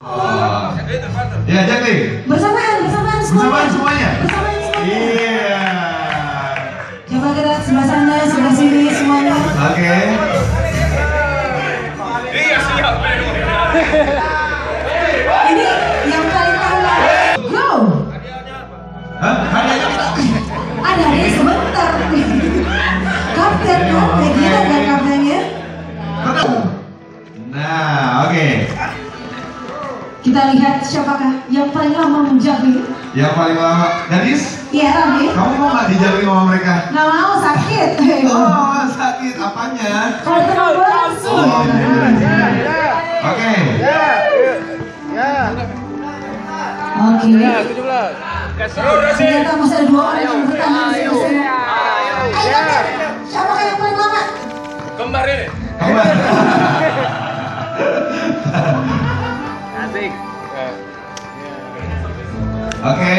Oh. Ya, Jacqueline. Bersamaan semuanya. Iya. Coba kita sebelah sana, sebelah sini semuanya. Oke. Iya siap. Ini yang paling awal. Go. Hah? Hadiahnya kita. Ada nih sebentar. Kapten kan, kayak gitu kan kaptennya. Nah, oke. Kita lihat siapakah yang paling lama menjamin. Yang paling lama, Gadis? Iya, Rami. Kamu mau nggak dijamin sama mereka? Nggak mau, sakit. Oh, sakit apanya? Kalau teman langsung. Oh, oke. Oke. 17. Ternyata masih ada 2 orang yang bertahan di sini. Ayo, siapa yang paling lama? Kembar ini. Oke.